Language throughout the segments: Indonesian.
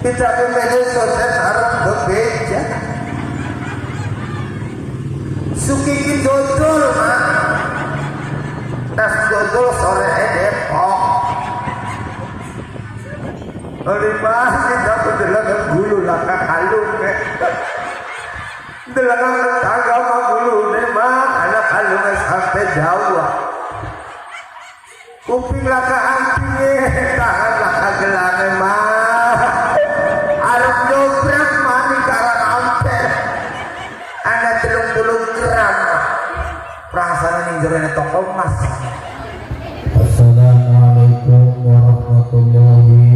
kita media sosial harus bebeja suki dodol mah tas dodol sore Depok oleh kita berdelakan bulu laka kalung delakan tetangga mah bulu mah anak kalung sampai Jawa kuping laka ampingnya tangan laka gelang mah arep dobrak mani karang amper anak 30 gram perasaan ini jarene toko emas. Assalamualaikum warahmatullahi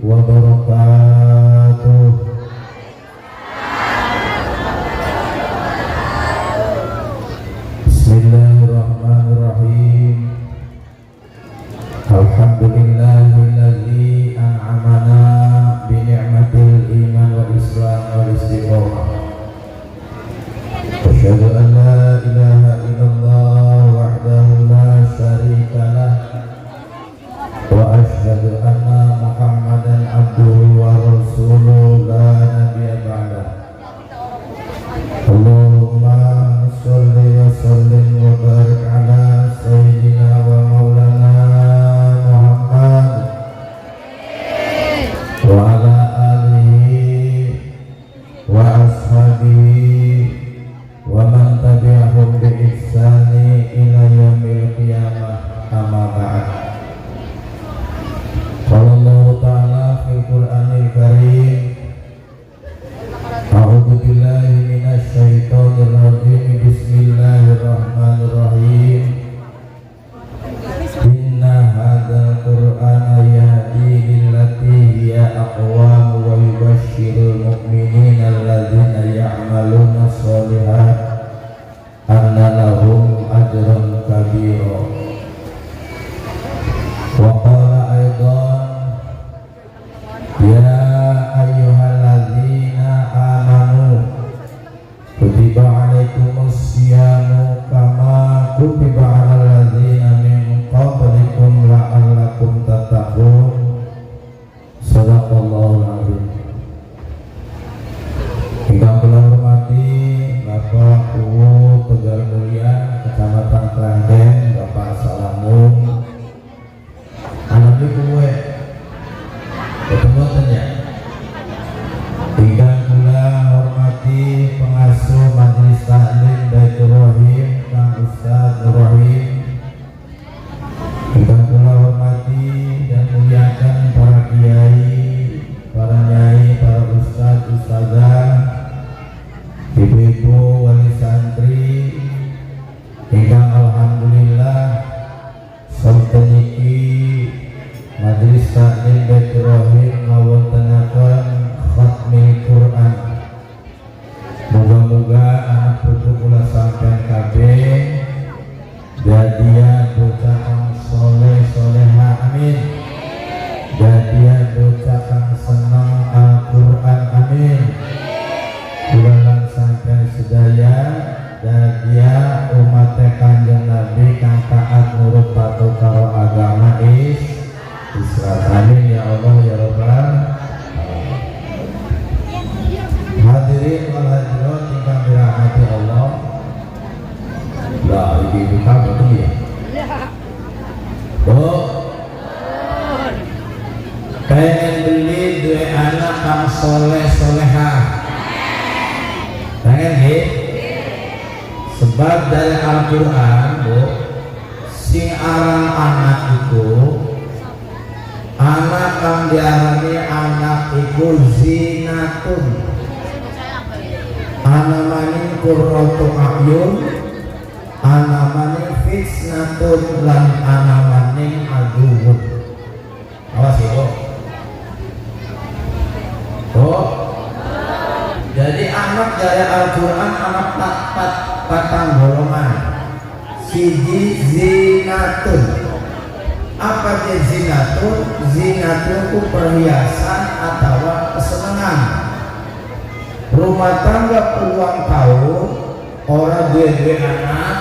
wabarakatuh. Bismillahirrahmanirrahim. Alhamdulillahilladzi an'amana bi ni'matil iman wal islam wal istiqamah. Asyhadu an la ilaha illallah wahdahu la syarika lah wa asyhadu anna Muhammadan abduhu wa rasuluhu la nabiyya ba'dah. Allahumma sholli wa sallim wa barik ala sayyidina wa maulana Muhammad wa ala alihi wa ashabihi wa man tabi'ahum bi ihsani ila yaumil qiyamah amma ba'd. Qala Allah ta'ala fil Qur'anil Karim A'udzu billahi minasy syaithanir rajim. Bismillahirrahmanirrahim. Inna hadzal Qur'ana yahdi lillati hiya aqwam wa yubashshirul mu'minina alladzina ya'maluna sholihat anna lahum ajran kabira. Wa qala aidan ya ayyuhalladzina amanu kutiba alaikumus syiyamu kama kutiba alal ladzina min qablikum la'allakum tattaqun. Shadaqallahul azim. Ingkang kula hormati Bapak Uwu Tegal Mulia Kecamatan Klangen, Bapak Salamun anak di kuwe ketemu ya. Ingkang kula hormati pengasuh Majelis Taklim Baitur Rahim Kang Ustaz Nurrahim. Ingkang kula hormati dan muliakan para kiai, para nyai, para ustaz, ustazah, ibu-ibu wali santri ingkang alhamdulillah sampun niki Majelis Taklim Baitur Rahim ngawontenaken khatmil Quran. Moga-moga anak putu kula sampeyan kabeh jadian bocah kang soleh soleha, amin. Jadian bocah kang seneng Al-Quran, amin. Kula lan sampeyan sedaya jadian umat Kanjeng Nabi kang taat nurut patuh karo agama Islam, amin ya Allah ya Rabbal alamin. Hadirin wal hadirat ingkang dirahmati Allah. Lah iki kamu tuh ya. Bu, pengen beli dua anak kang soleh soleha. Pengen nggih? Sebab dari Al-Quran, Bu, sing aran anak itu anak kang diarani anak iku zinatun, anamaning qurratu a'yun, anamaning fitnatun, lan anamaning aduwwun. Awas ya, Bu. Oh, jadi anak dari Al-Quran anak patang golongan. Siji zinatun. Apa dia zinatun? Zinatun itu perhiasan atau kesenangan. Rumah tangga uang tahun orang dua anak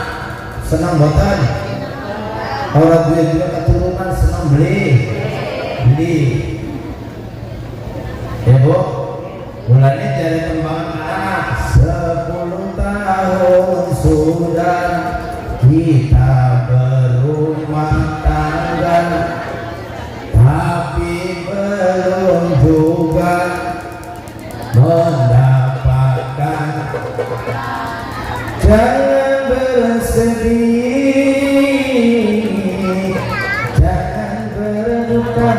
senang botan. Orang dua keturunan senang beli. Bu. Mulanya jadi tembangan anak 10 tahun sudah kita berumah tangga, tapi belum juga mendapatkan. Jangan bersedih, jangan berduka.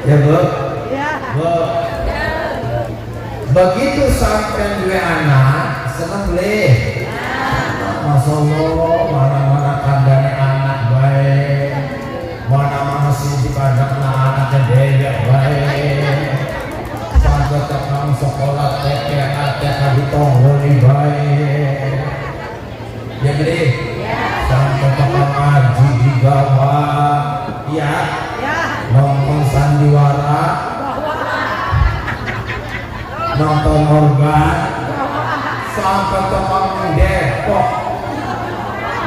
Ya Bu, Bu. Begitu sampai dua anak, senang boleh. Masya Allah, mana-mana kandangnya anak baik, mana-mana sih kadang anaknya dewek baik. Sampai tekang sekolah TK di tonggoli baik. Ya gede, sampai tekang ngaji di bawah, ya. Nonton sandiwara, nonton organ, sampai tukang Depok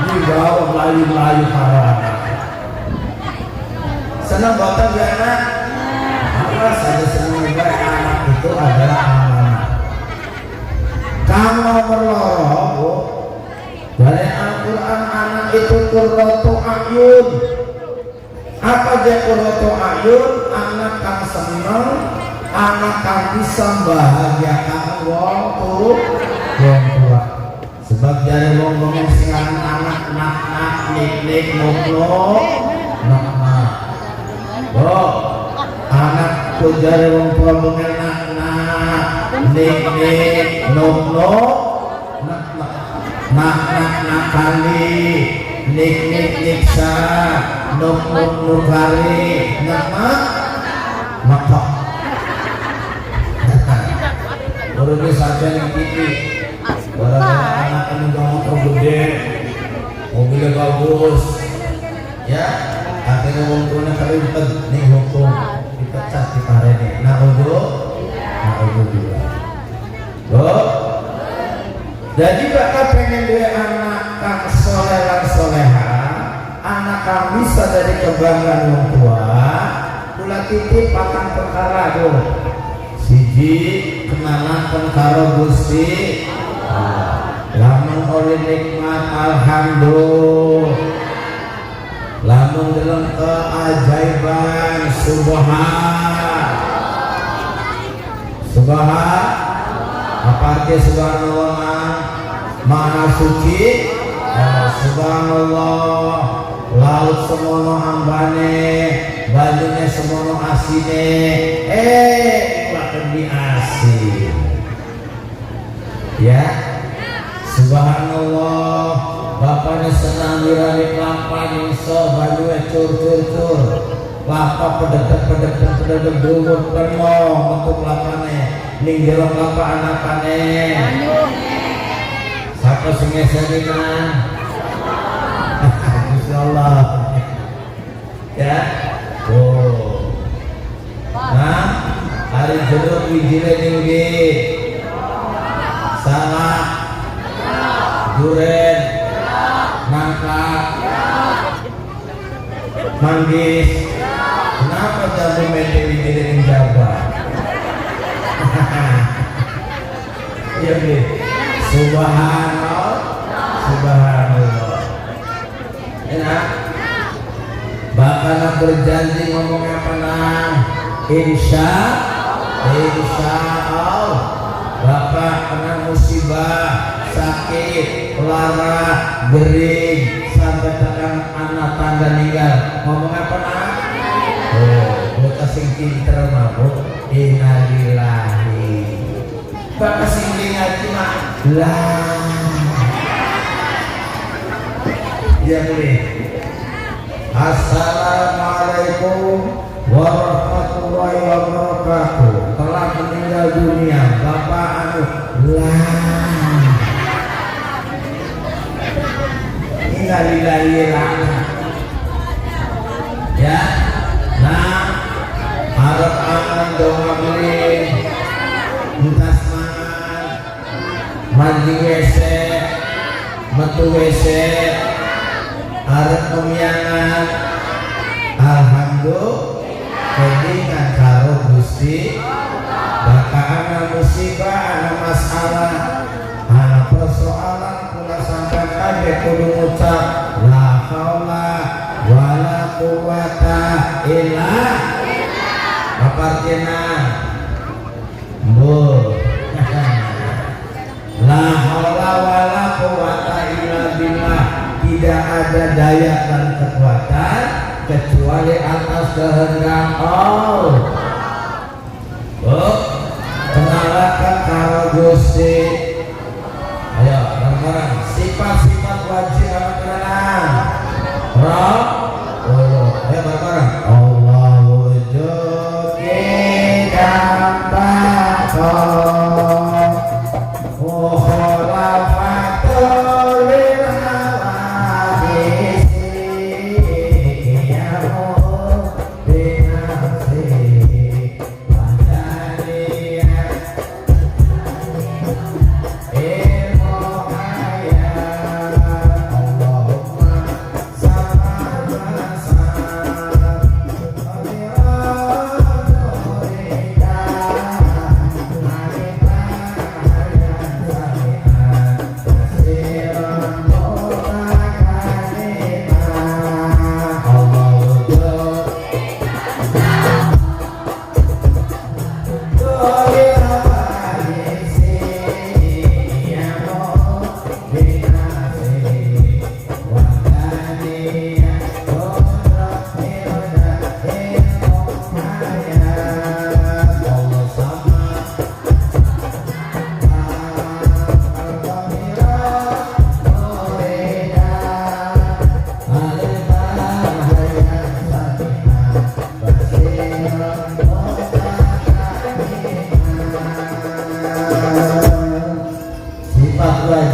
dibawa melayu-melayu para anak. Senang bapak ya anak? Apa saja senang juga anak itu adalah amanah. Kamu berloro, Bu. Dari Al-Quran anak itu qurratu ayun. Apa dia qurratu ayun? Anak kang senang, anak kang bisa membahagiakan wong tua. Sebab dari wong sing anak nak nik nak. Oh, anak tuh dari wong tua nak nik nak kali nik sa nuk kali nak makok. Baru dia saja yang tinggi. Barang anak menunggang motor gede, mobilnya bagus, ya. Akhirnya wong tuanya kerimpet nih hukum dipecat di parene. Nah udah. Jadi bapak pengen dia anak kang soleh lan soleha, anak kang bisa dari kebanggaan wong tua, kula titip akan perkara tuh. Siji kenalan karo Gusti, lamun oleh nikmat alhamdulillah, lamun dalam keajaiban subhan apa arti subhanallah maha suci, subhanallah laut semono ambane, bajunya semono asine, di asin, ya. Subhanallah, bapaknya senang dirani kelapa so bajunya cur, kelapa pedek dulu penuh untuk kelapanya, ning jero kelapa anakane. Siapa sing ngesenan? Insyaallah, ya. Oh, nah. Hari jeruk wijine tinggi, salak, duren, nangka, manggis. Kenapa jambu mende wijine yang Jawa? Iya nih, subhanallah. Enak. Bahkan berjanji ngomong apa nang? Insya Allah bapak kena musibah, sakit, lara, gering, sampai tekan anak tangga meninggal. Ngomong apa nak? Oh, bocah sing pinter mabuk. Innalillahi. Bapak sing ngaji mah lah. Ya boleh. Assalamualaikum warahmatullahi wabarakatuh. Telah meninggal dunia Bapak anu lah. Innalillahi ya. Nah, harap aman doa beli bukas mangan mandi WC metu WC harap pemiangan. Alhamdulillah kelingan karo Gusti baka ana musibah ana masalah ana persoalan kula sampean kabeh kudu ngucap la haula wala quwata illa Bapartina Bu la haula wala quwata illa billah, tidak ada daya dan kekuatan kecuali atas kehendak Allah. Bu, kenalakan karo Gusti. Ayo bareng-bareng sifat-sifat wajib apa kenalan. Roh, ayo bareng-bareng. Allah wujud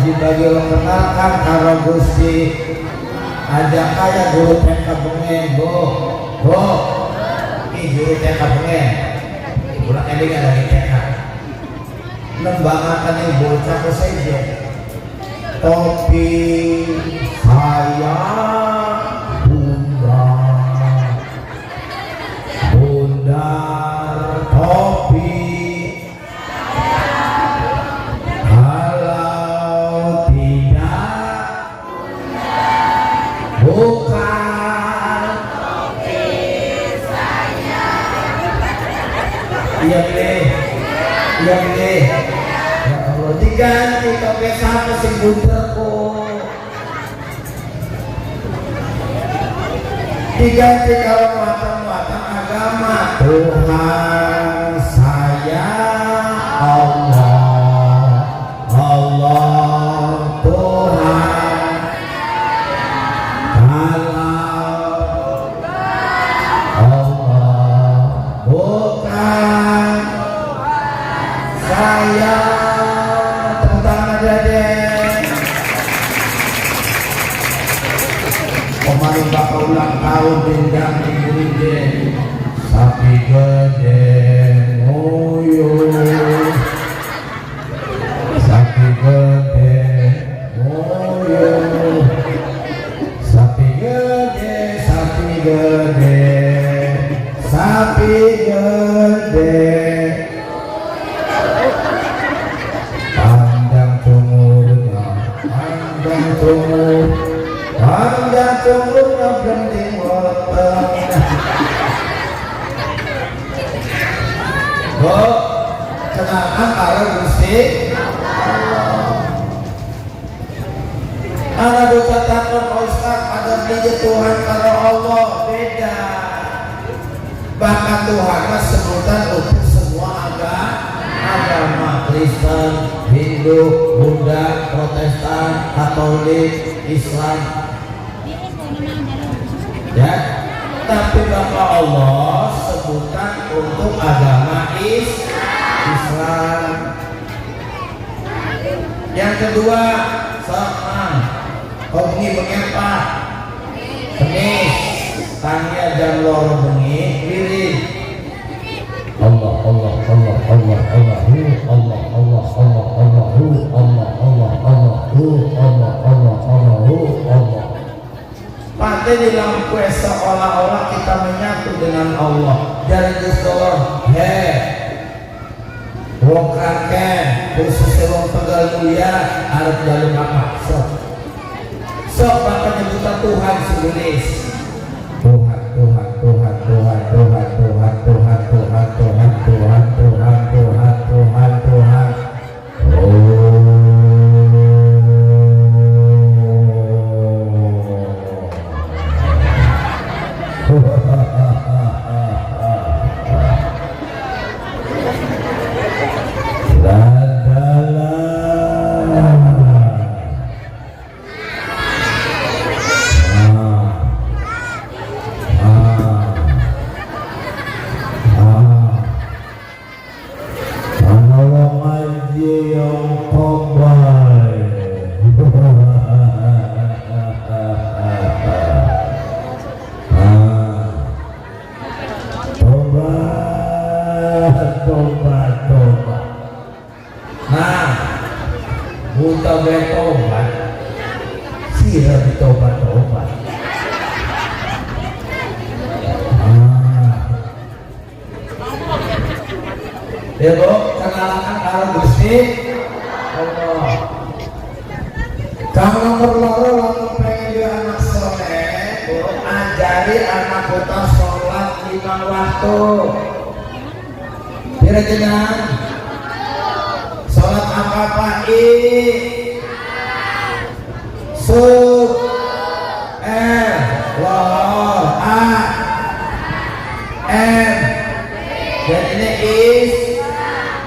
kita bagi mengenalkan karo Gusti. Ada kaya guru TK Bengen, Bu. Ini guru TK Bengen. Bulan ini ada lagi TK. Lembangakan ini bocah ke saja. Topi saya bundar topi. Bukan topi saya. Iya deh. Ya Allah, diganti topi sama si bunterku. Diganti kalau macam-macam agama. Tuhan saya Allah Tuhan. Saya tentang aja deh. Kemarin bakal ulang tahun dendam di gede. Sapi gede moyo. Sapi gede moyo. Sapi gede, sapi gede, sapi gede. Panjang umurnya penting wotong. Kenalkan karo Gusti Anak dosa takut Ustaz ada biji Tuhan karo Allah beda. Bahkan Tuhan sebutan untuk semua agama, Kristen, Hindu, Buddha, Protestan, Katolik, Islam. Ya, tapi Bapak Allah sebutan untuk agama Islam. Yang kedua, seorang hobi mengapa? Kemis, tanya dan loro bengi, wirid. Allah Allah Allah Allah Allah Allah Allah Allah Allah Allah Allah Allah Allah Allah Allah Allah Allah. teh di lampu seolah-olah kita menyatu dengan Allah. Jadi Gusti wong kakek khususnya wong Tegal Mulia arep jalur apa? Sok bakal nyebutan Tuhan sejenis. Tuhan Tuhan Tuhan Tuhan Tuhan Tuhan Tuhan Tuhan Tuhan Tuhan Tuhan Tuhan Tuhan Tuhan. Ya Bu, kenalkan kalau Gusti Allah. Kalau nomor loro lalu pengen dia anak soleh, Bu, ajari anak kita sholat 5 waktu. Kira-kira sholat apa Pak I? Sub, Lohor, A, M, dan ini is.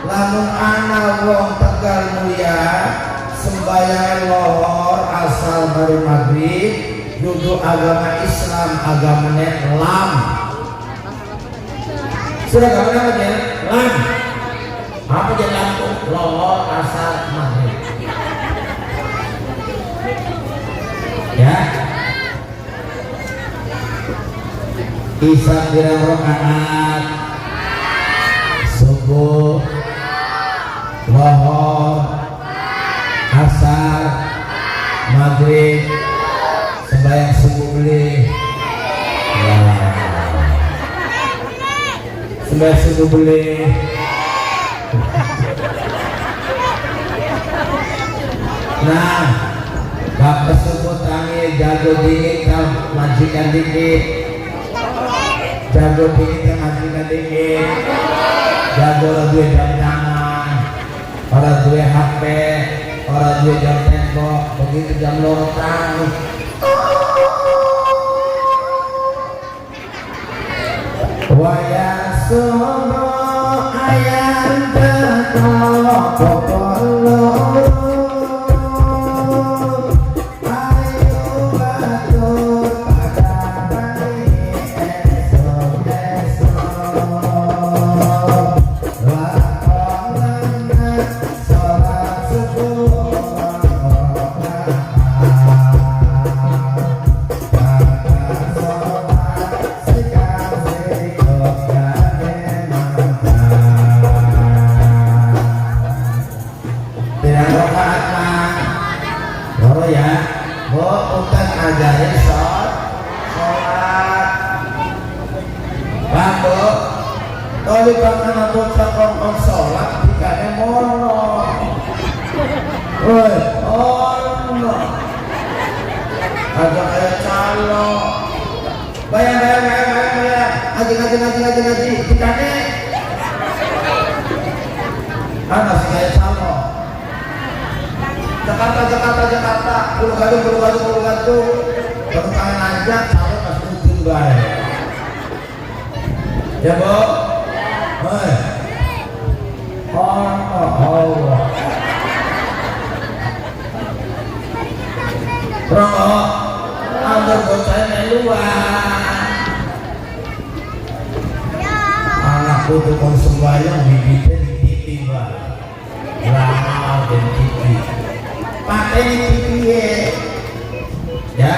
Lamun anak wong Tegal Mulia sembahyang lohor asal baru maghrib duduk agama Islam agamanya lam. Sudah kamu apa ya? Lam. Apa jadi lampu? Lohor asal maghrib. Ya. Isya pirang rakaat? Subuh, lohor, asar, maghrib, sembahyang subuh beli, sembahyang subuh beli. Nah, bapak subuh tangi jago dingin kan majikan dikit, jago dingin kan majikan dikit, jago lebih jam tangan. Orang dua HP, orang dua jam tembok, begitu jam lorotang. Wayang sono ayam teko popolo. Kalau karena bocah kongkong sholat dikane mono, woi, ono, agak kayak calo, bayar, ngaji, dikane, masih kayak calo, Jakarta, Pulau Gadung, baru kangen aja, calo masih mungkin baik, ya Bu. Hei, Allah. Bro, ambil bocahnya luar. Anakku tukang sembahyang bibitnya dititi Mbak. Lama dan titi. Pakai titi ya.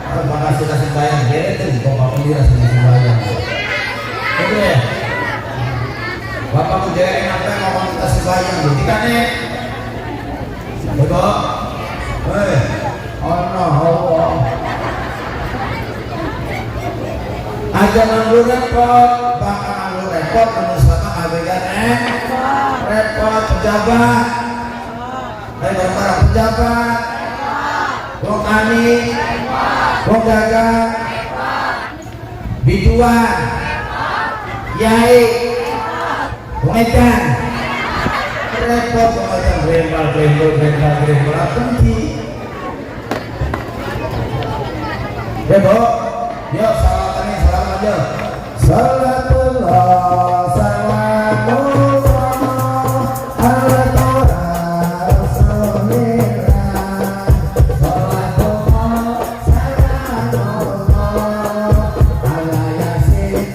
Kalau makasih kasih sembahyang, dia itu bapak pendira sembahyang. Oke ya. Bapak kujain apa yang ngomong kita sembahyang dulu kan nih betul? Hei, Allah jangan lu repot, bakal lu repot menurut sama kabegan repot pejabat, repot para pejabat, wong tani, wong dagang, biduan, yai, wong edan, repot macam grembal apa sih? Bebo, yuk salam aja. Salatullah salamullah ala rasulillah. Salatullah salamullah ala yasin.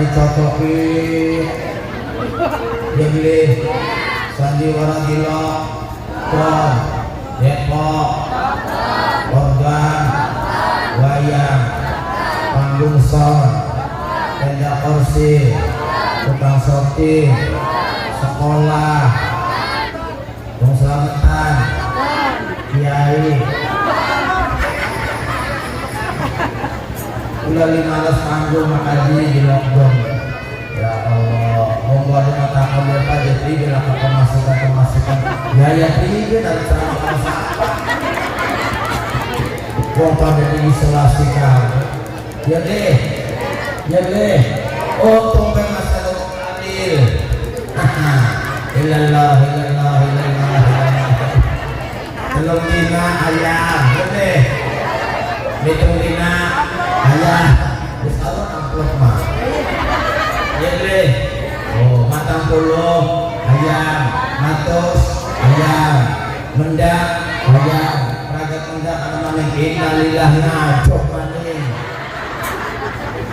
Dicocokin jadi sandiwara gila tron depok organ wayang panggung sound tenda kursi tukang sortir sekolah selamatan kiai udah 15 panggung makanya di lockdown. Ya Allah, monggo ada mata kamu apa jadi dilakukan pemasukan biaya tinggi dari cara apa wong pada diisolasikan ya deh oh tumpeng masalah adil ilallah telung dina ayah ya deh hitung dina ayah terus Allah amplop mah ya deh oh matang puluh ayam matos ayam mendak bayar ragat mendak kana maning innalillah ngajok maning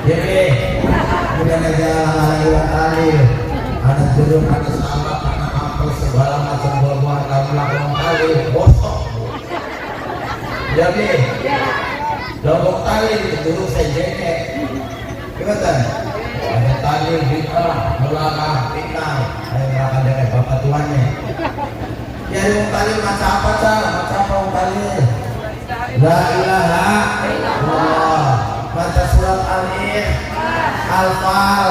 jadi udah negara lewat kali ada jeruk ada salak ada apel segala macam buah-buahan kamu lakukan kali bosok jadi lombok tali dulu saya jengek gimana ada tali bintang belakang bintang ayo ngerakan dari bapak tuannya ya wong tali macam apa cah macam apa wong tali la ilaha illallah baca surat alif al-fal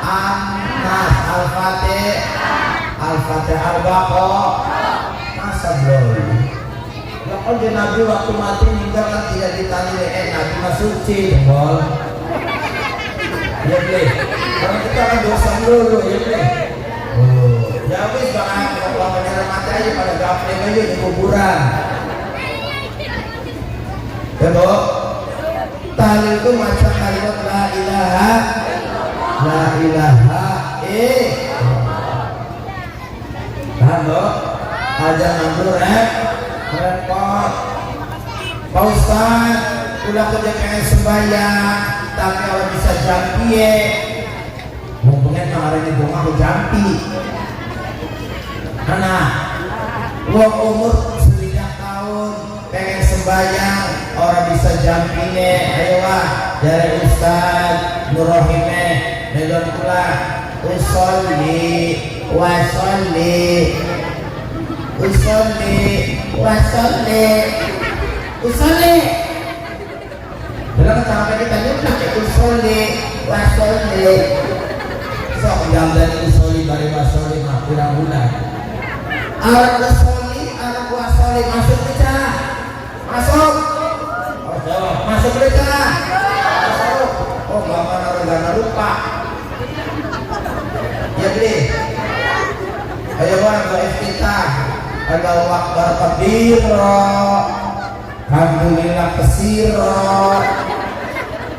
an-nas al-fatih al-fatih al-baqarah masa belum ya kan dia Nabi waktu mati meninggal kan tidak ditanya Nabi masuk suci jempol ya boleh kalau kita kan dosa dulu ya boleh ya wis bang kalau menyerah mati aja pada gafling aja di kuburan ya bu tali itu macam kalimat la ilaha paham bu aja nambur repot Pak Ustaz udah kerja kayak sembahyang tapi kalau bisa jampi ngomongnya kemarin itu aku jampi karena uang umur 9 tahun pengen sembahyang orang bisa jampi ayo wah dari Ustaz Nurrohime nedon pula usolli wasolli dalam sampai kita nyumpah usolli wasolli sok yang dari usolli dari wasolli mah kurang bulan alat usolli alat wasolli masuk kita masuk masuk kita masuk oh bapak narogana lupa ya beli ayo warga kita Allahu Akbar kabira alhamdulillah kesira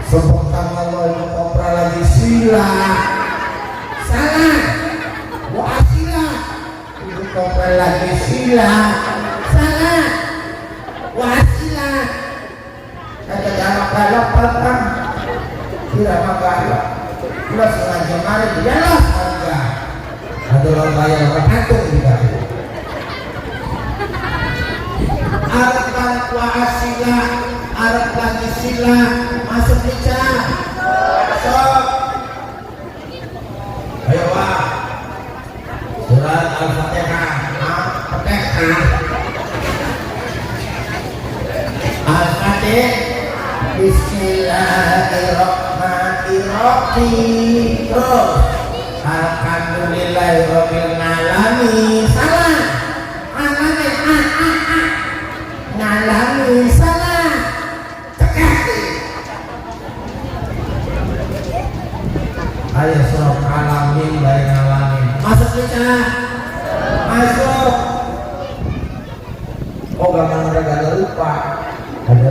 subhanallah kopra lagi sila salah wa asila itu kopra lagi sila salah wa asila ada galak-galak kan tidak magalak tidak sengaja mari jelas harga ada orang bayar orang kantor juga Arab wa asila Arab lagi sila masuk bicara sok ayo wah surat al-fatihah al-fatihah bismillahirrahmanirrahim terus alhamdulillahirabbil alamin salah ngalamin salah tekati ayo surah alamin dari ngalamin masuk kita masuk oh gampang mereka lupa ada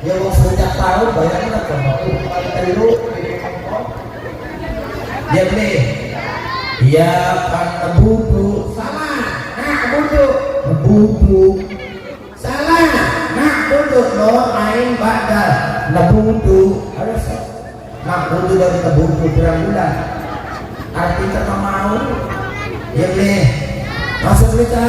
ya mau sejak tahun bayangin apa mau lu ya beli ya kan kebudu salah nah kebudu salah nak duduk no main badal nabudu harus nak duduk dari kebudu berapa bulan artinya mau ya beli masuk kita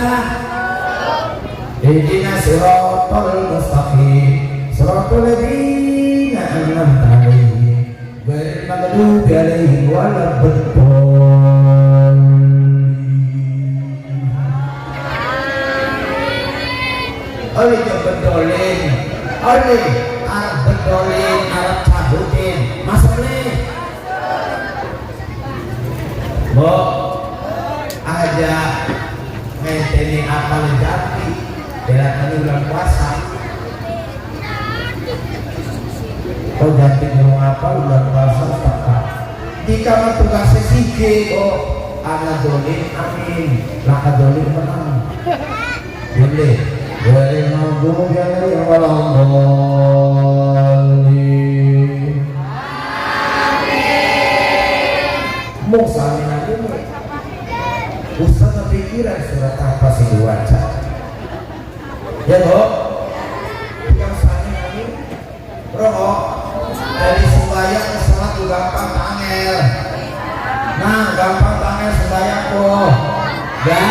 ihdina siratal mustaqim siratal ladzina an'amta 'alaihim ghairil maghdubi 'alaihim waladdallin oleh bedolin oleh Arab bedolin Arab cabutin masuk nih bo aja ngenteni apal jati belakan bulan puasa kau jati ngomong apa bulan puasa tetap jika tugasnya siji kok anak dolin amin laka dolin menang boleh dari maghdubi 'alaihim waladdallin Musa minat ini Ustaz kepikiran surat apa sih diwaca. Ya Bu, yang sani kami roh dari sembahyang ke sholat itu gampang tangel. Nah gampang tangel sembahyang kok. Ya,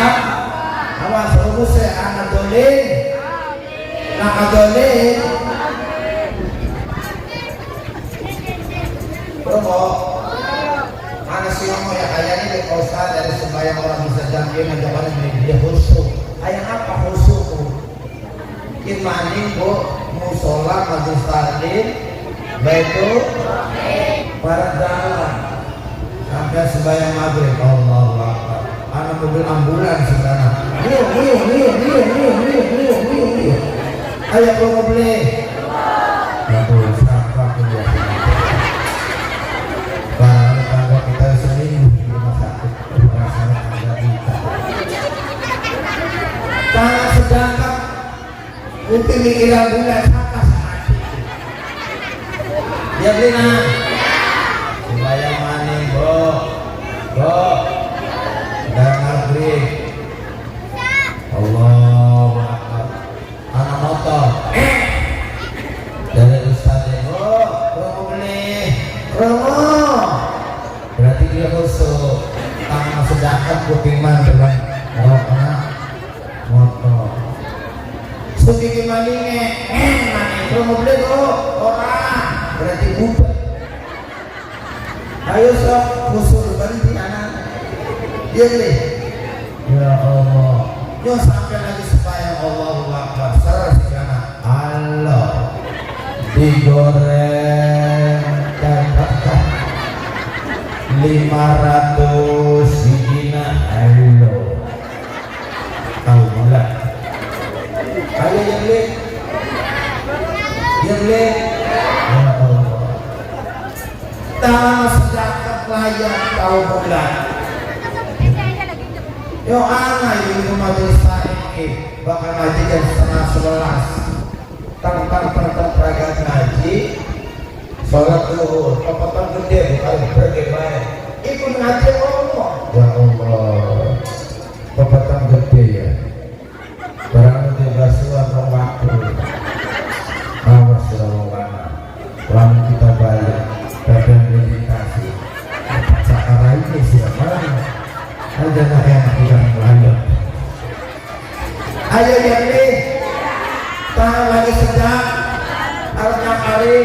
awas urus saya anak dolin, nak dolin. Roh, mana sih ngomong ya kayaknya di kosan dari sembahyang orang bisa jangkir menjauhkan dia khusyuk. Ayah apa khusyuk? Imanin bu, musola, majlis taklim, baitu, para jalan sampai sembahyang maghrib. Allahu Akbar. Anak mobil ambulans sekarang. Ayo kalau mau beli. Aduh, siapa punya? Kalau kita seminggu di rumah sakit, rasanya agak kita. Sangat sedangkan mungkin mikiran bulan apa saat dia beli nah sembahyang maning bo dan maghrib Allahu Akbar anak motor dari ustadz promo beli promo berarti dia khusus tangan sedangkan kuping dengan motor sedikit maningnya, maning promo beli orang berarti bubar. Ayo sok musuh berhenti anak, dia beli. Ya Allah, yo sampai lagi supaya Allahu Akbar salah sekarang. Allah digoreng dan bakar 500 hijina. Allah tahu mulai. Ayo yang beli, ya Allah. Tangan sedekah layak tahu bulan. Yo anak ini majelis taklim, bahkan ngaji jam 10:30. Tang peragam ngaji, sholat zuhur, kepotong gede bukan pergi baik. Ikut ngaji Allah. Ya Allah, kepotong gede ya. Barang tiga suara waktu awas selama lalu kita balik badan meditasi cara ini siapa ada yang tidak melanjut. Ayo yang ini tangan lagi sedang harusnya kali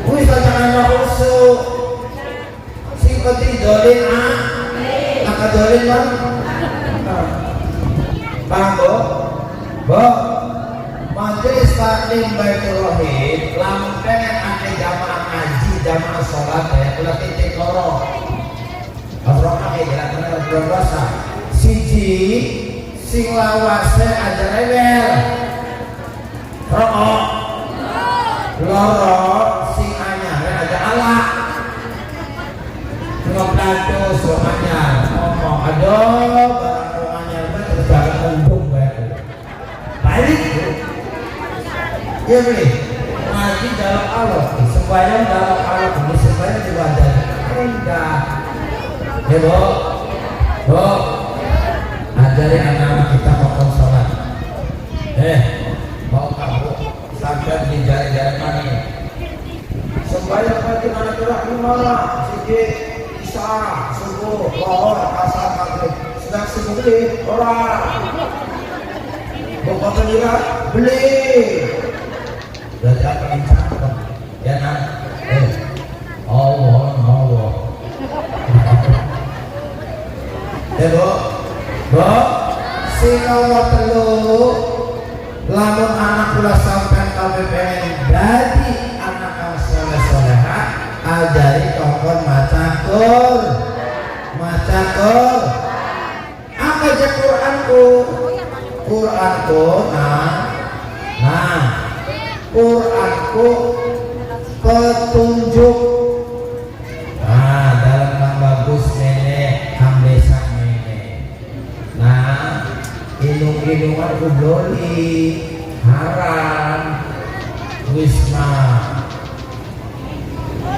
bisa jangan khusyuk si peti dolin maka dolin bang paham bo majelis taklim Baitur Rahim lamun pengen ake jamaah ngaji jamaah sholat ya ulah titik loro orang ake jalan berdosa siji sing lawase aja rewel rokok loro sing anyar aja alak ngobrol semuanya ngomong aduh barang untung balik ya beli ngaji dalam Allah sembahyang dalam Allah ini sembahyang di wadah enggak ya bo ajari anak-anak kita potong sholat mau kamu sampai di jari-jari mana sembahyang pagi mana gerak gimana sedikit isya subuh lohor asar maghrib sedang sembeli orang bapak lihat beli berarti apa yang cakep ya kan Allah ya bo sinawa telu lamun anak kula sampean kabeh pengen dadi anak kang saleh-salehah ajari kongkon maca Qur'an apa aja Qur'anku nah Qur'anku petunjuk dalam yang bagus nenek hambesak nenek nah ilung-ilungan kubloli haram wisma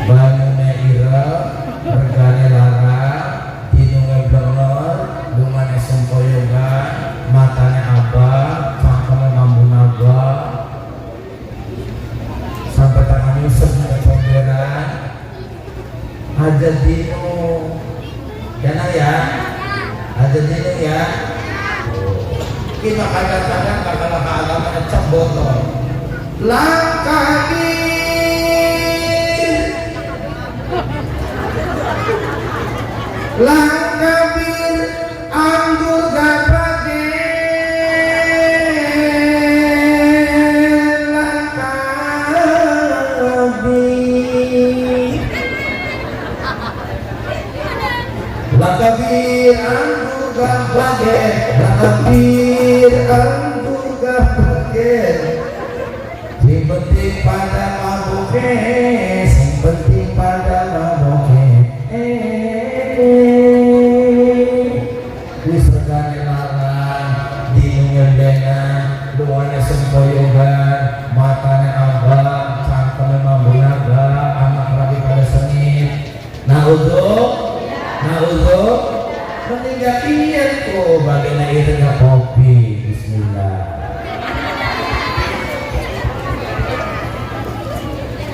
bangunnya ira regane larang dinunge blengno aja dino jangan ya aja dino ya kita kadang-kadang bakal agama ngecap botol langkabir anggur gapake langkabir anggur gapake langkabir anggur gapake sing penting pada mabuke sing penting pada mabuke wis regane larang dinungan dena luane sempoyogan matane abang cangkeme mambunaga anak rabi pada sengit naudzuh meninggal iyan ko bagena irga kopi bismillah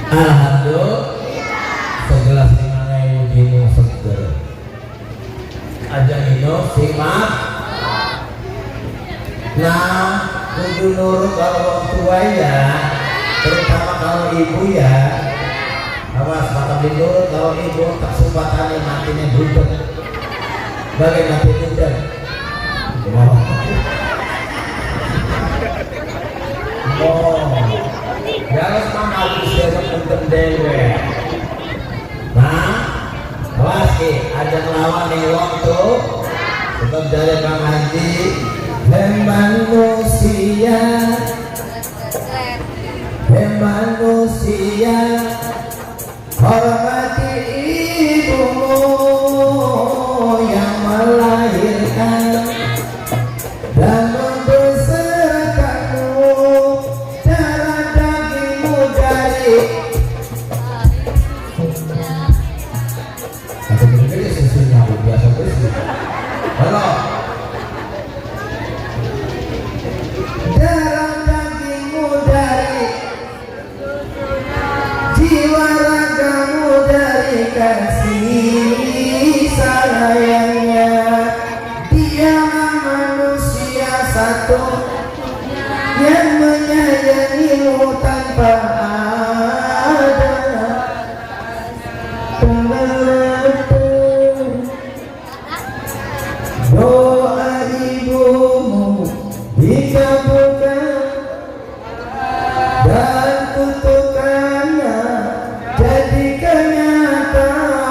alhamdulillah segelas 5.000 dino seger aja minum simak nah kudu nurut kalau orang tua ya terutama kalau ibu ya awas maka nurut kalau ibu tak sumpatane matinya budek bagai mati budek jangan mama harus jaga punten dewe nah awas ada ngelawan nih waktu sebab dari Bang Haji manusia hormati ibumu yang melahirkan dan membesarkanmu darah dagingmu dari atau gini susunya biasa bersih halo darah dagingmu dari jiwa ragamu dari kasih sayangnya dia manusia satu yang menyayangimu tanpa ada doa ibumu dikabulkan dan kutukannya jadi kenyataan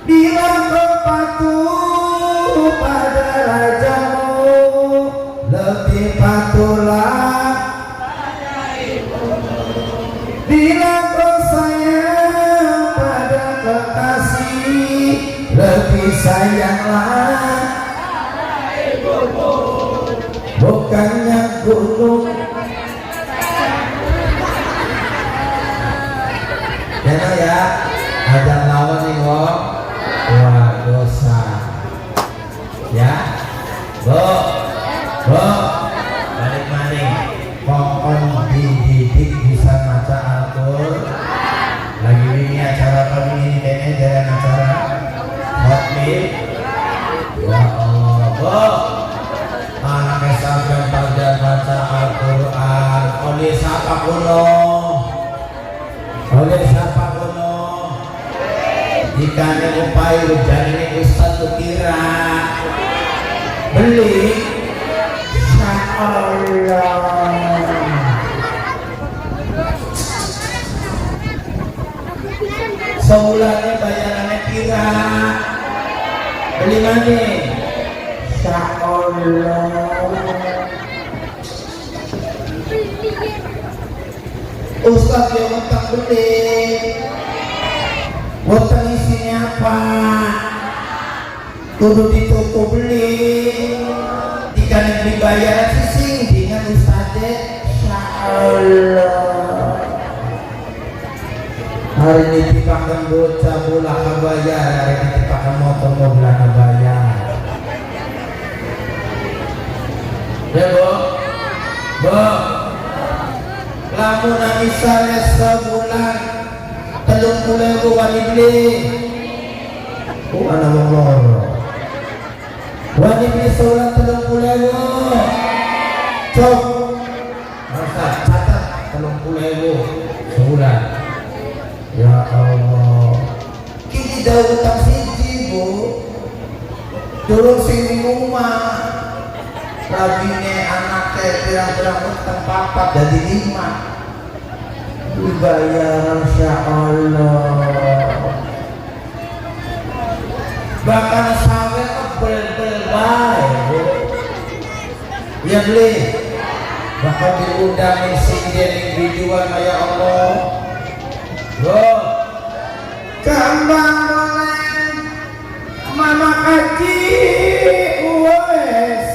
bila kau patuh pada rajamu lebih patuhlah bila kau sayang pada kekasih lebih sayanglah bukannya gunung ya ada lawan nih wong wah dosa ya balik maning pokon dididik bisa maca Al-Qur'an lagi ini acara kami ini kayaknya jalan acara hotmil ya Allah anaknya sampai pada baca Al-Qur'an oleh siapa kuno jika ada upaya jadi Ustaz kira beli Allah sebulannya bayarannya kira beli mana Allah Ustaz yang otak beli otak isinya apa kudu ditutup beli jika negeri bayar sising dengan Ustaz Allah hari ini dipakai bocah bola kabayar hari ini dipakai motor mobil kabayar ya bu lamun misalnya sebulan 30.000 wani beli. Ana wong loro. Wani beli sholat 30.000. Cok. Masa catat 30.000 sholat. Ya Allah. Kini dah utang siji bu. Turun sini rumah. Labine anaknya pirang-pirang utang papat jadi 5. Dibayar Masya Allah. Bahkan sampai bel-bel baik. Ya beli. Bahkan diundang sini videoan ya Allah. Loh. Kambang boleh mama kaji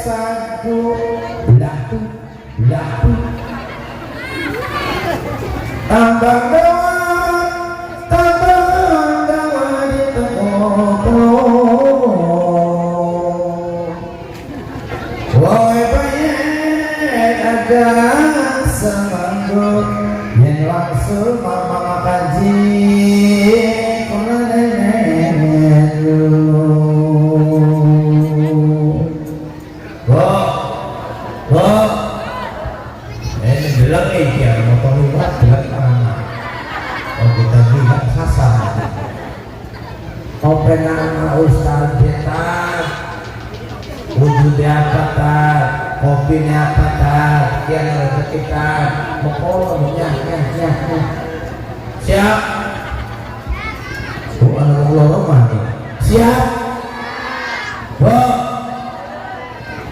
satu laku tambang dawa di tengok woi banyak ada semanggung yang langsung mama kaji Openan Ustaz Betar wujudnya apa tak, kopinya apa tak, yang ada kita pokoknya siap. Bukan Allah mati siap. Wah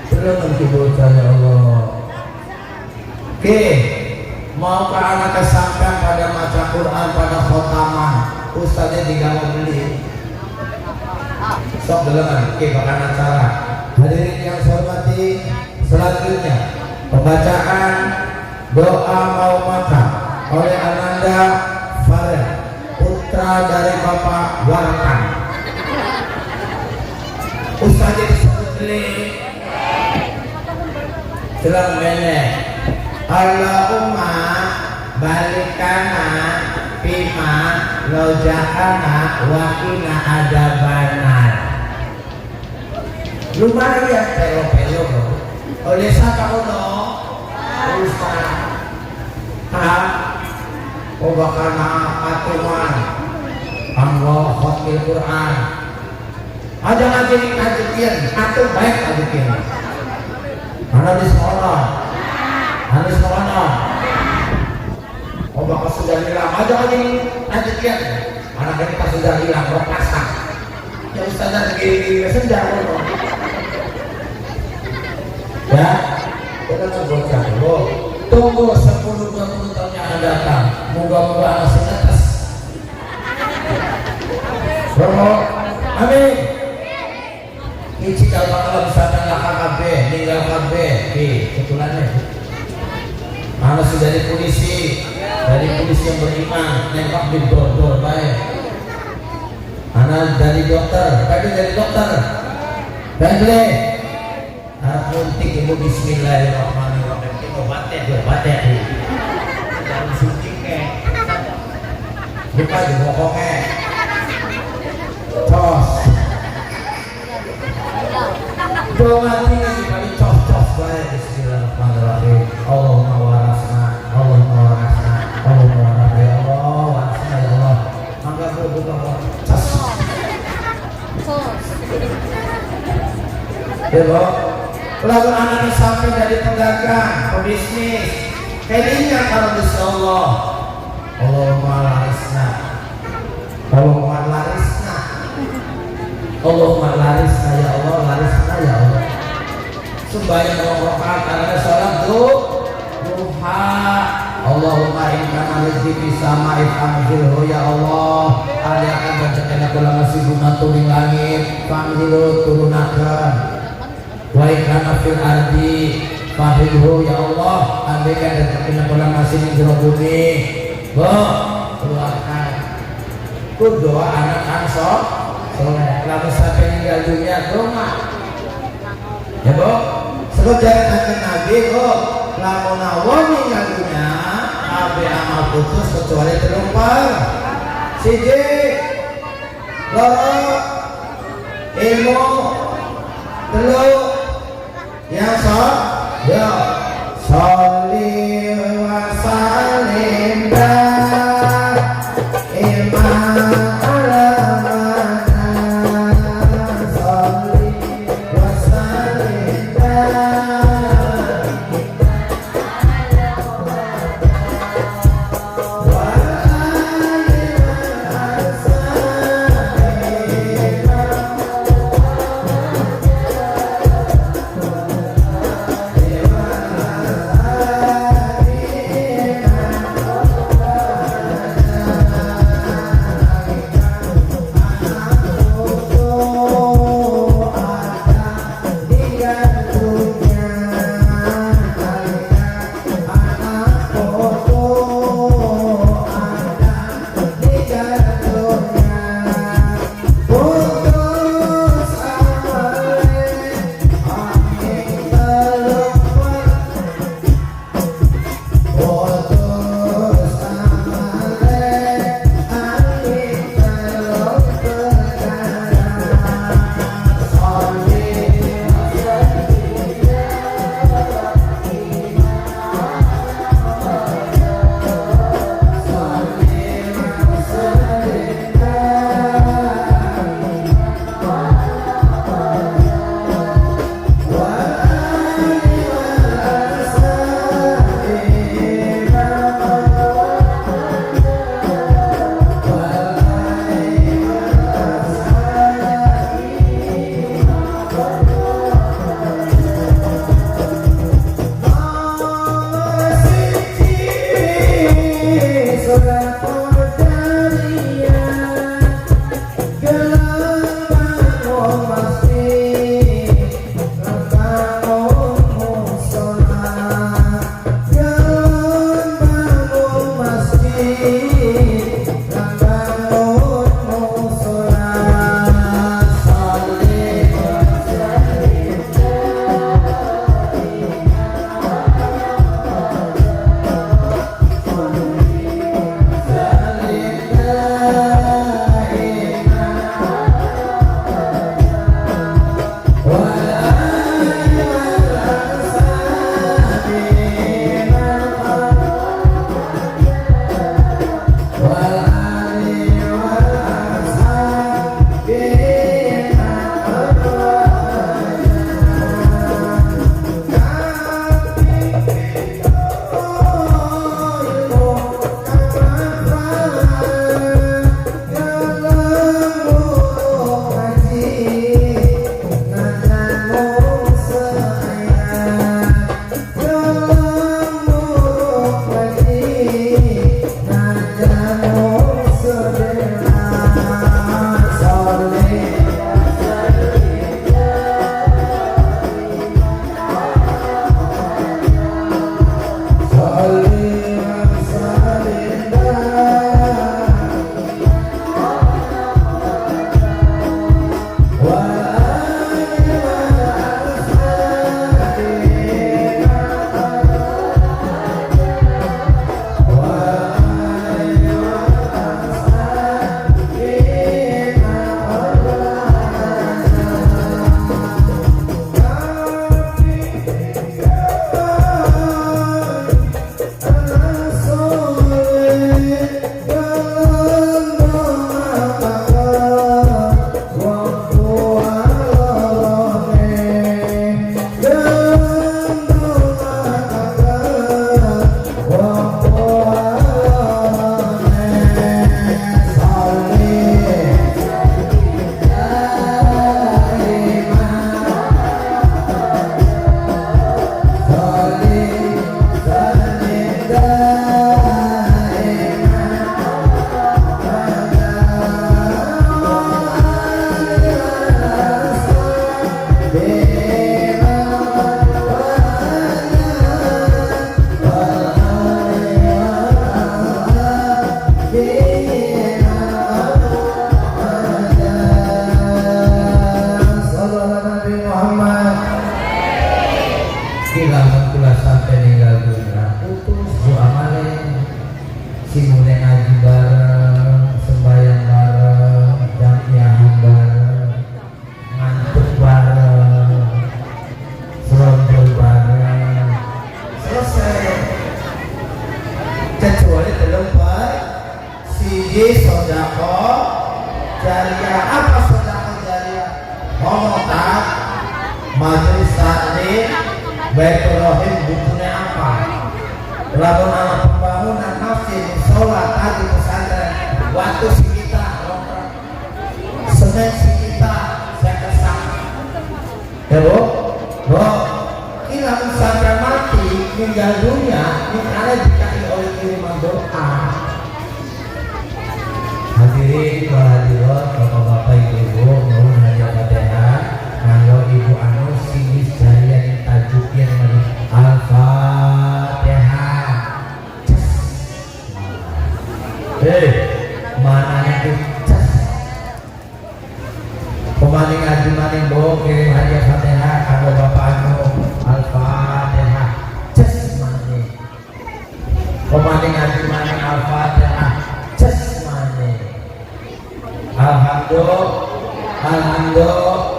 belum menghibur saya Allah. Oke, mau ke anak kesampaian pada maca Quran pada khotaman Ustaznya tinggal beli sok dalaman. Oke, bahkan acara hadirin yang saya hormati, selanjutnya pembacaan doa mau makan oleh Ananda Farel, putra dari Bapak Warkan. Ustaznya disebut beli selang melek. Allahumma balikana bima rojakana wakina adabanar. Lumayan pelo-pelo bro. Oleh siapa uno? Ustaz. Obakana atuman Allah khotil Quran. Aja ngajiin kajian, atuh baik kajian. Mana di sekolah? Mana di sekolah? Obak sudah hilang. Aja ngajiin kajian. Anak kita sudah hilang berpasak. Ya Ustaz lagi senja loh. Ya, kita bocah dulu. Tunggu 10-20 tahun yang akan datang. Moga-moga anak senetes. Bro, amin. Ini cikal bakal misalkan KKB, ninggal KB, kebetulannya. Anak sudah dari polisi yang beriman, nembak di dor baik. Anak dari dokter, Bangle. Muntik ibu bismillahirrahmanirrahim. Kita batek. Jangan suntik ke. Buka di bokoknya. Cos. Doa tinggal dikali cos baik. Bismillahirrahmanirrahim. Allahumma warasna ya Allah. Mangga buka cos. Belok. Lalu anak sampai dari pedagang, pebisnis, kayaknya kalau Insya Allah, Allahumma larisna ya Allah, larisna ya Allah. Sembahyang 2 rakaat karena sholat duha. Allahumma inna rizqi sama ifamzilhu ya Allah. Ada akan bacakan aku ngasih guna turing langit, famzilhu turunakan. Wa ikana fil ardi fahidhu ya Allah. Andaikan rezeki bola masih di jero bumi. Keluarkan. Ku doa anak ansor soleh. Lalu sampai meninggal dunia rumah. Ya bu, sebut dari Nabi bu. Lamun awal meninggal dunia, abe amal putus kecuali terlumpar siji loro ilmu telu yang ya sholli wa sallim si mulai ngaji bareng, sembahyang majelis taklim Baitur Rahim butuhnya apa? Lalu anak pembangunan masjid, sholat, tadi pesantren, waktu si kita, semen si kita, saya kesak. Ya bu, hilang sampai mati, meninggal dunia, ini ada dikasih oleh kiriman doa. Hadirin hadirat, bapak-bapak, ibu-ibu, mohon hadiah Fatihah. Kalau ibu anu sinis jaya tajuknya Al-Fatihah. Mana itu? Pemaning adu maning bo kirim hadiah Fatihah kalau bapak anu Al-Fatihah. Maning. Pemaning adu maning Al-Fatihah. Maning. Alhamdulillah.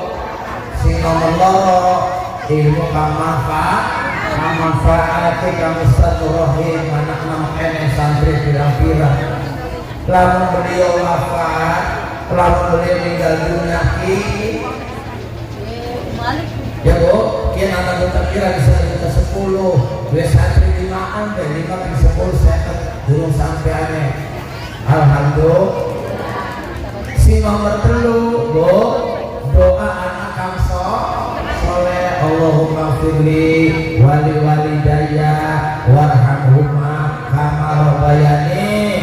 Sing nomor loro ilmu manfaat kamu Rahim anak nama kene santri pirang-pirang. Lamun beliau wafat, lamun beliau meninggal dunia ya bu, kian anak kita kira bisa kita 10, dua santri 5an, 5 ke 10 saya durung sampai aneh. Alhamdulillah. Si nomor 3 bu, doa anak kamso soleh, Allahumma firli wali walidayya warhamhuma kama rabbayani.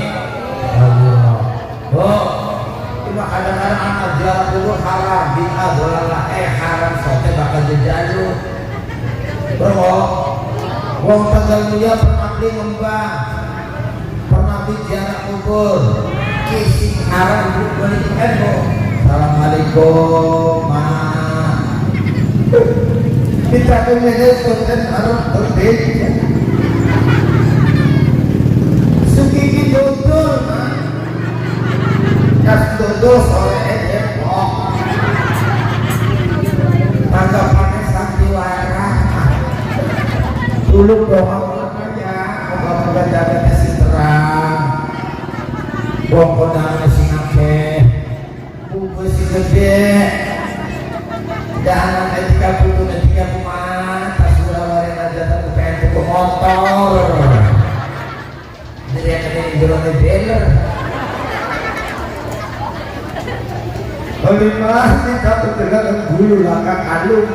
Cuma kadang-kadang anak jalan dulu haram, bid'ah dolalah haram sote bakal dijalu. Bro, wong tanggal mulia pernah beli ngembang, pernah beli ziarah kubur, kisi haram beli endo. Assalamualaikum, ma. Kita punya sultan harus berbeda. Suki dodol, kas dodol oleh Depok. Tanggapannya sandiwara. Dulu doa aja, moga-moga jaga si terang. Wong kondangan sing akeh. Si gede jangan ketika putu ketika kumat pas sudah warin aja tapi pengen buku motor jadi yang ini jerone dealer oleh mah kita bertegangan bulu langkah kalung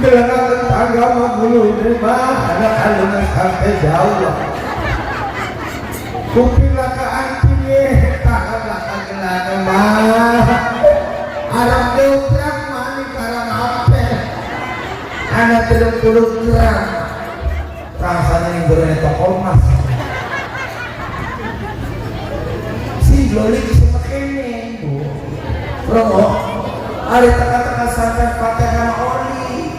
dengan tetangga mah bulu mah ada kalungnya sampai jauh kuping langkah anjing tangan langkah gelana mah Arab dobrak mani karang apa anak 30 gram rasanya yang berani toko emas si loli bisa makanya bu promo ada teka-teka sampai Fatihah oli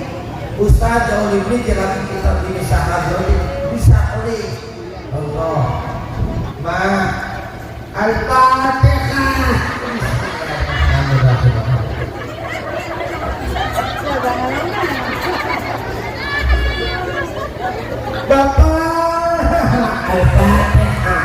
Ustaz oli beli jalan kita bisa oli bisa oli Allah ma Al-Fatihah. Bapak Al-Fatihah.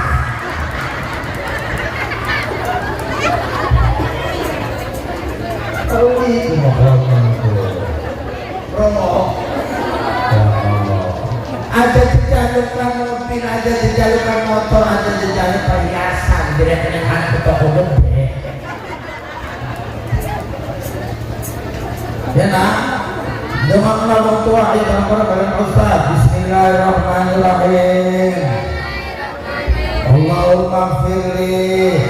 Ada dijalukan mobil, ada dijalukan motor, ada dijalukan perhiasan. Tidak kena anak ke toko gede. Ya nak, dengan nama tua ayat Al-Quran kalian Ustaz. Bismillahirrahmanirrahim. Allahumma firli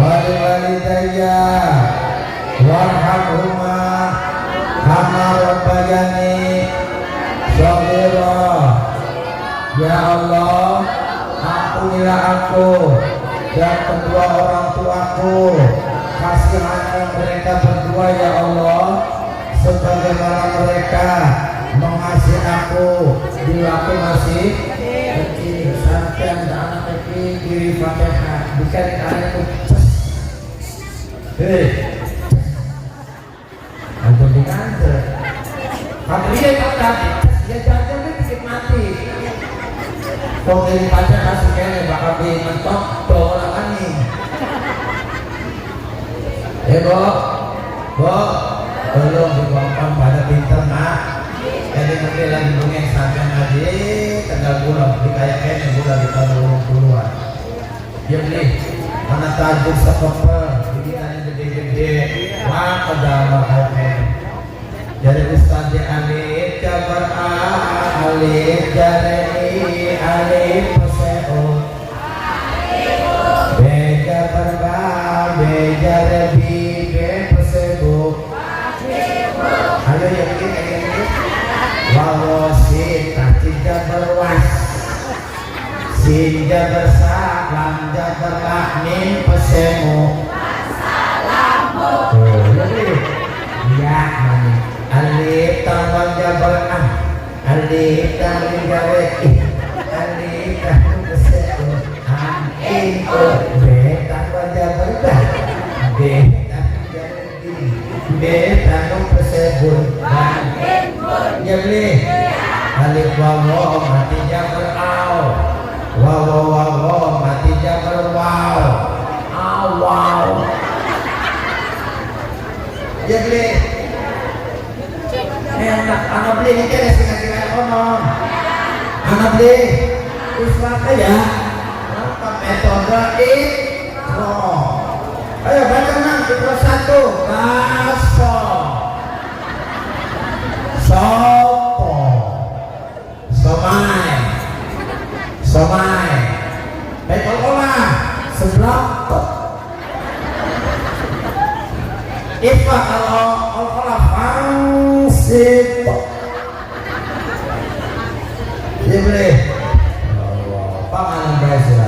wali walidayya warhamhuma kama rabbayani shaghira. Ya Allah, ampunilah aku dan kedua orang tuaku, kasihani mereka berdua ya Allah, sebagaimana mereka mengasihi aku di waktu masih kecil. Sampai anak kecil diri Fatihah bukan kalian itu antum di kantor tapi dia tak dia jangan dikit mati kok dari Fatihah sekali bakal dimentok orang ini bo belum dibongkar pada pinter nak. Jadi nanti lagi dongeng sampai ngaji tanggal bulan di kayak kayaknya bulan di tahun 20-an. Dia beli mana tajuk sekepel bikinannya gede-gede wah kedama kayak jadi Ustaz alif jabar alif jari alif peseo beja berba beja rebi be pesebo ayo yang ini wawosin tidak berwas sin jabar salam jabar lahmin pesemo ya mani alif tambah jabar alif tambah jabar alif tambah pesemo itu b tambah jabar b B tanung pesebun ya beli alif wawo mati jabar aw wawo mati jabar wow awaw ya beli anak beli ini kira singkat konon anak beli uswaka ya metode intro ayo baca nang intro 1 kaso sopo somai betul sebelah ifa kalau fangsip ya boleh pangan berhasil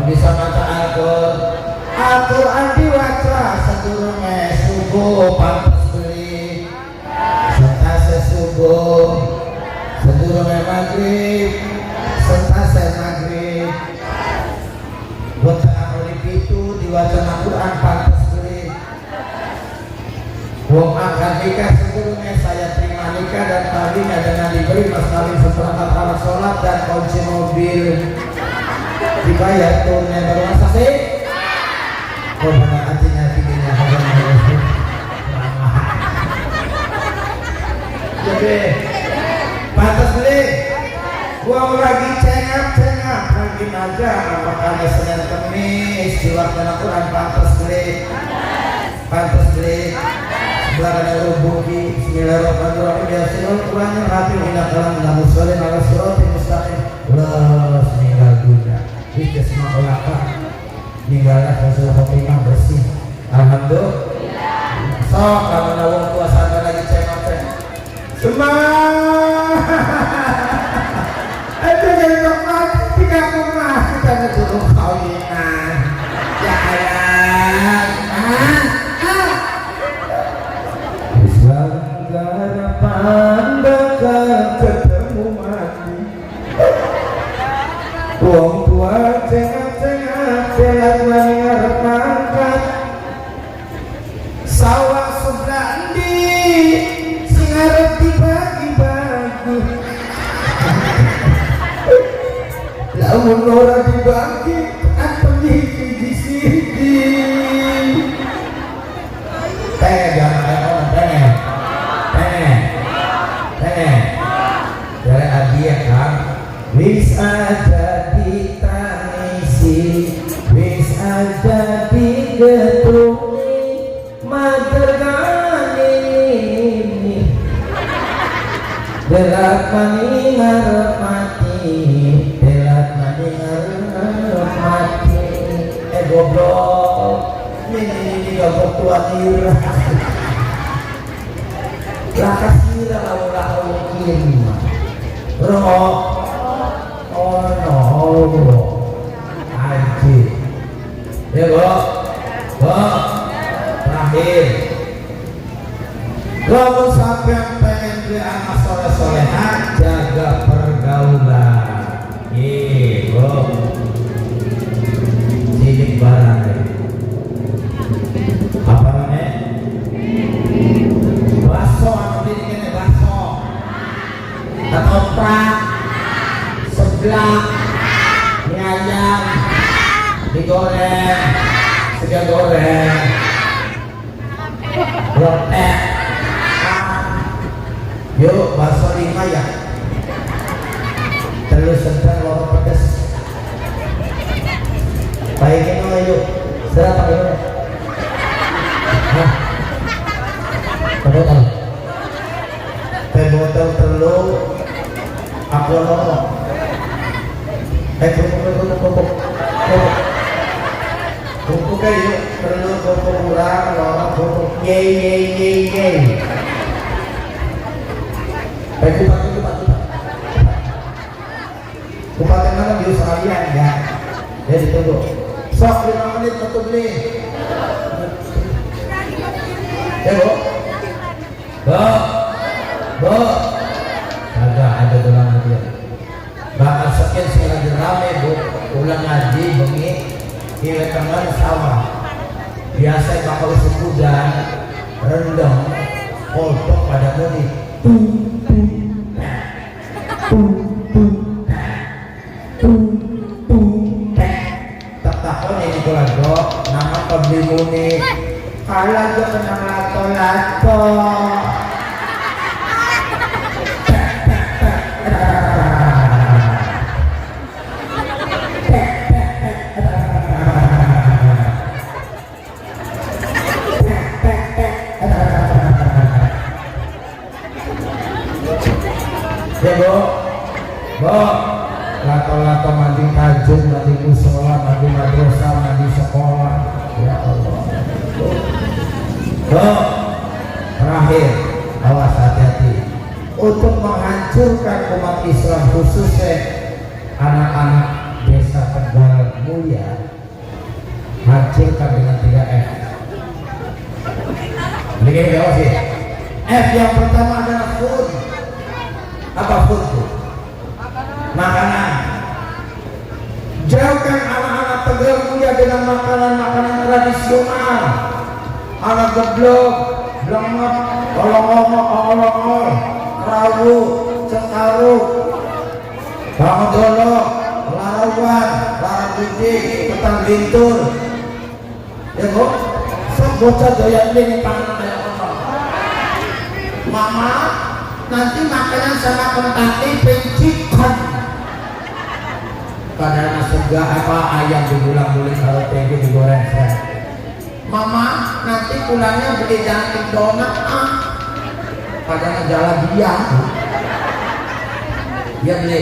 bisa baca Al-Quran diwaca sedurunge subuh pantas beli sentase subuh sedurunge maghrib sentase maghrib buat oleh itu diwaca Al-Quran pantas beli wong akan nikah sedurunge saya terima nikah dan kawinnya dengan diberi mas kawin seperangkat alat sholat dan kunci mobil dibayar tunai baru masa sih mana artinya tingginya jadi pantas beli gua lagi cengap lagi aja apakah Senin Kemis di waktu Al-Quran pantas beli sebelah ada rubuki bismillahirrahmanirrahim yasinul Qurannya hati indah kalam namus salim ala suratim mustaqim los meninggal dunia itu semua ulama meninggalnya Rasul Khotimah bersih alhamdulillah so kalau nawang tua sampai lagi cengap semua itu jadi tempat 3 rumah kita ngedurung kawinan ya ayat Islam garapan bakal ketemu mati wong tua cengap telat mengarep mangkat sawah sebelah di sing arep dibagi-bagi lamun ora dibagi apa di sini dari adia kan wis ada di tanisi wis ada di getungi matergani berat mani ngarep mati goblok ini goblok tua nira lakas nira lalu kirim roh oh no anjir ya terakhir kalau sampai pengen beli anak soleh-solehan jaga pergaulan cilik barang apa namanya bakso atau ini bakso ketoprak seblak mie ayam digoreng sega goreng botol. Teh botol telu. Aku ngomong. Kumpul kayak perlu kumpul kurang, lorong kumpul ye. Kupat mana di sekalian ya. Ya ditunggu. Sok 5 menit untuk beli. Ya Bu. Ada doang dia. Bakal sekian sih lagi rame Bu. Ulang ngaji bengi kira tangan sawah. Biasa bakal sebudan rendang kodok pada muni. Takon ini kulago nama pembeli muni. Kalah gue kena lato-lato. Ya Bu, lato-lato mandi tajud, mandi musola, mandi madrasah, mandi sekolah. Ya Allah. Bu, terakhir, awas hati-hati. Untuk menghancurkan umat Islam khususnya anak-anak desa Tegal Mulia, hancurkan dengan 3F. Begini ya sih. F yang pertama adalah food. Apa food itu? Makanan. Jauhkan anak-anak Tegal Mulia dengan makanan-makanan tradisional. Anak geblok, blengok, olong-olong, rawu, cekaruk, bangdolok, larawan, larabudi, petang lintur. Ya Bu, bocah doyan ini pangan kayak orang. Mama, nanti makanan sama kentang pencikan. Padahal segala apa ayam dibulang-buling kalau tempe digoreng saya. Mama, nanti pulangnya beli daging donat padahal jalan dia. Dia beli.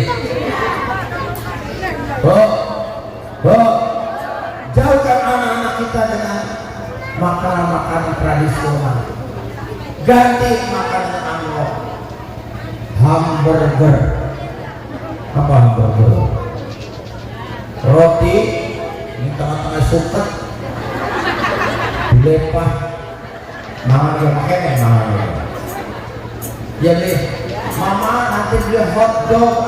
Bu, jauhkan anak-anak kita dengan makanan-makanan tradisional. Ganti makanan anglo. Hamburger. Apa hamburger? Roti ini tengah-tengah suket dilepah mangan yang kene mangan. Jadi mama nanti beli hot dog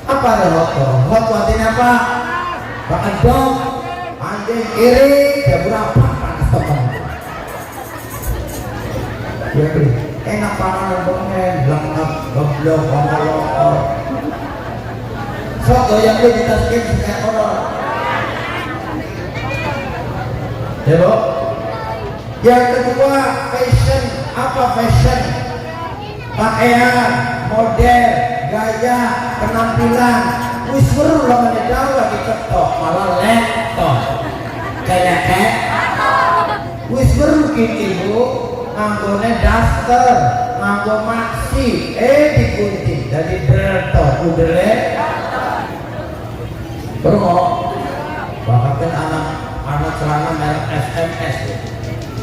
apa ada hot dog? Hot artinya apa? Makan dog anjing kiri ya berapa panas teman. Jadi enak pangan bengen lengkap goblok ngomong. Sok goyang lu ditaskin kayak orang. Ya Bu. Yang kedua fashion. Apa fashion? Pakaian, model, gaya, penampilan. Wis weruh lawan dawa diketok malah laptop. Kayak wis weruh iki Bu, anggone daster, nganggo maksi, dikunci dari berto udele. Bermo, bahkan anak celana merek SMS.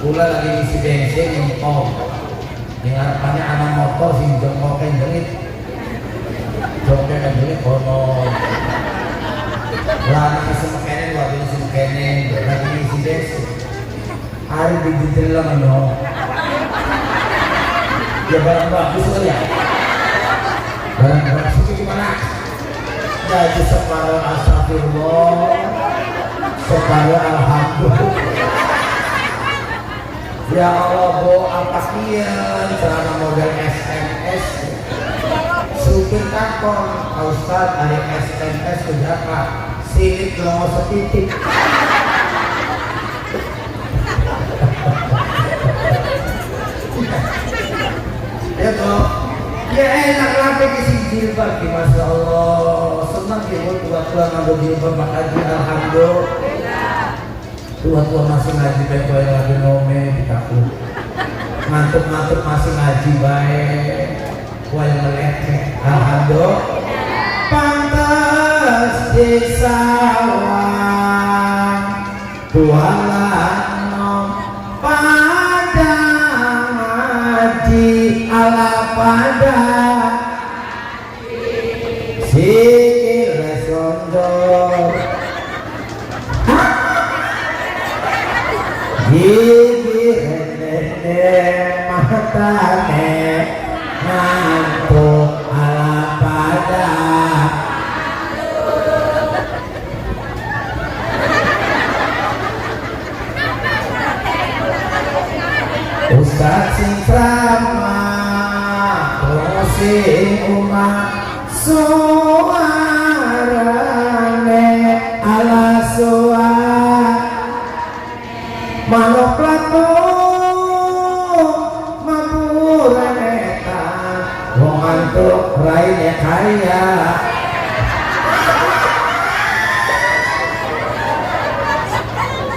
Pula lagi isi bensin yang pom. Yang harapannya anak motor sih jongkokin jengit. Jongkokin jengit kono. Lagi isi mekanin, lagi isi mekanin, lagi isi bensin. Hari digital lah no. Ya barang bagus kali ya. Barang bagus gimana? Jadi separuh astagfirullah, separuh alhamdulillah. Ya Allah Bu, apa kian celana model SMS? Supir takon, Ustaz ada SMS ke Jaka, silit longo setitik. Ya Bu, ya enak lagi isi jilbab, Masya Allah. Senang ya Bu, tua-tua ngambil jilbab makanya alhamdulillah. Tua-tua masih ngaji baik yang lagi ngomel ditakut ngantuk-ngantuk masih ngaji baik wal melek alhamdulillah pantas disawang tualan pada ngaji ala pada sikil sondor gigi matane ngantuk ala pada Ustaz sing ramah prosi umat suarane ala suara manuk plato maburan eta wong antuk raine kaya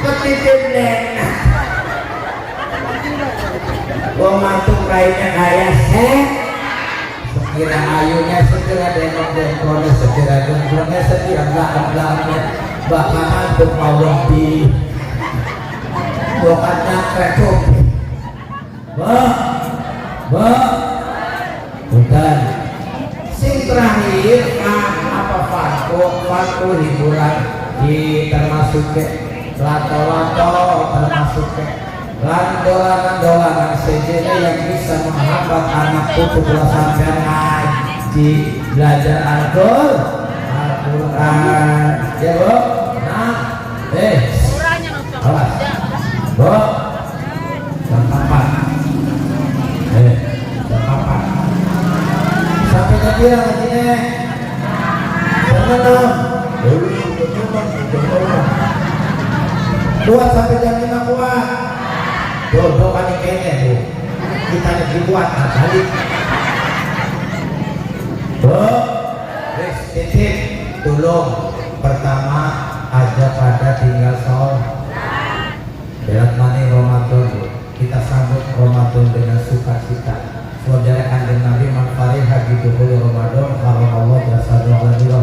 ketitipne wong antuk raine kaya sekira ayunya sekira dengok-dengkone sekira gengkone sekira belakang-belakangnya bakal antuk mawon di bokatnya krecuk bukan sing terakhir apa Fatku hiburan di termasuk ke lato-lato termasuk ke dolanan sejenis yang bisa menghambat anak putu kalau sampai ngaji belajar Al-Quran ya bu awas bu jam 4 jam 4 sampai ke dia lagi nih kuat sampai jam 5 kuat dodo kan kayaknya bu kita lebih kuat balik bu titip tolong pertama aja pada tinggal sholat berat mani Ramadan bu kita sambut Ramadan dengan sukacita saudara kandung Nabi manfarihah hidup Ramadan kalau Allah jasa doa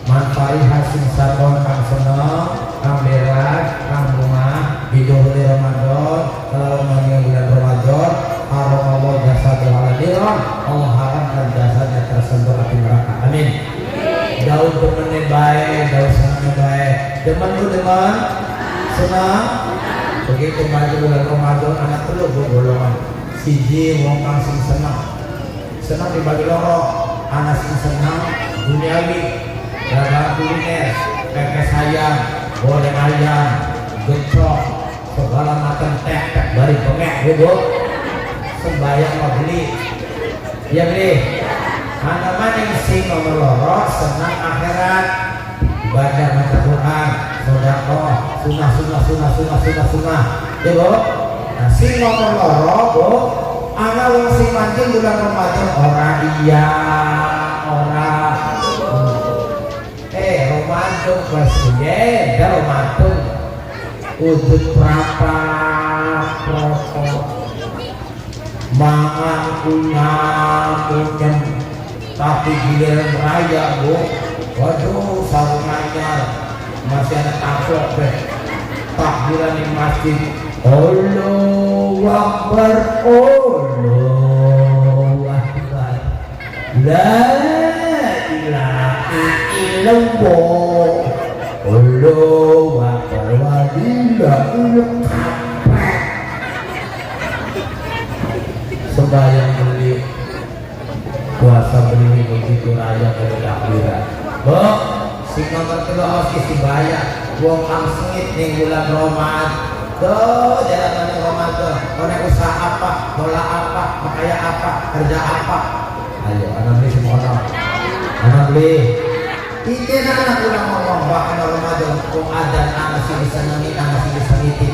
manfarihah sing sabon kang seneng kang berat kang rumah hidup Ramadan kalau mengingat bulan Ramadan kalau Allah jasa doa Allah haramkan jasanya tersentuh api neraka amin daun temennya baik daun senangnya baik demen lu demen senang begitu maju bulan Ramadan anak perlu golongan siji wong kang sing senang dibagi loro anak sing senang duniawi dagang kuliner pepes ayam goreng ayam gecok segala macam teh dari bengek bu sembayang mau beli ya beli mana maning sing nomor loro senang akhirat ibadah baca Quran sedekah sunah ya bu nah sing nomor loro bu ana wong sing mancing bulan Ramadan ora iya ora Ramadan presiden dah Ramadan udut berapa mangan punya tapi giliran raya bu waduh sarungannya masih ada taklok deh takbiran di masjid Allahu Akbar Allahu Akbar la ilaha illallah Allahu Akbar wa sembahyang beli puasa beli begitu raya dari takbiran bu sing nomor kedua harus sembahyang wong kang sengit ning bulan Ramadan tuh jalan Ramadan mau usaha apa bola apa makaya apa kerja apa ayo anak beli semua anak beli ini anak ulang ngomong bahkan Ramadan kok ada anak sih disenangi anak sih disengiti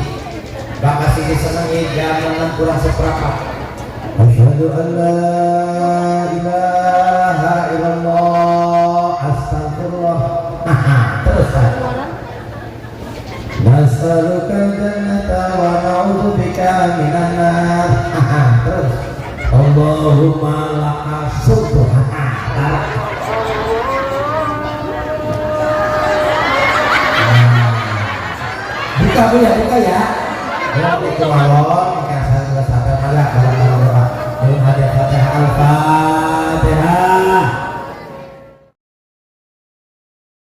bakal sih disenangi jangan kurang seperempat asyhadu an la ilaha illallah astagfirullah terus nas'aluka al-jannata wa na'udzubika minan nar Allahumma laka subhanaka. Buka Bu ya, buka ya. Ya, itu mawon,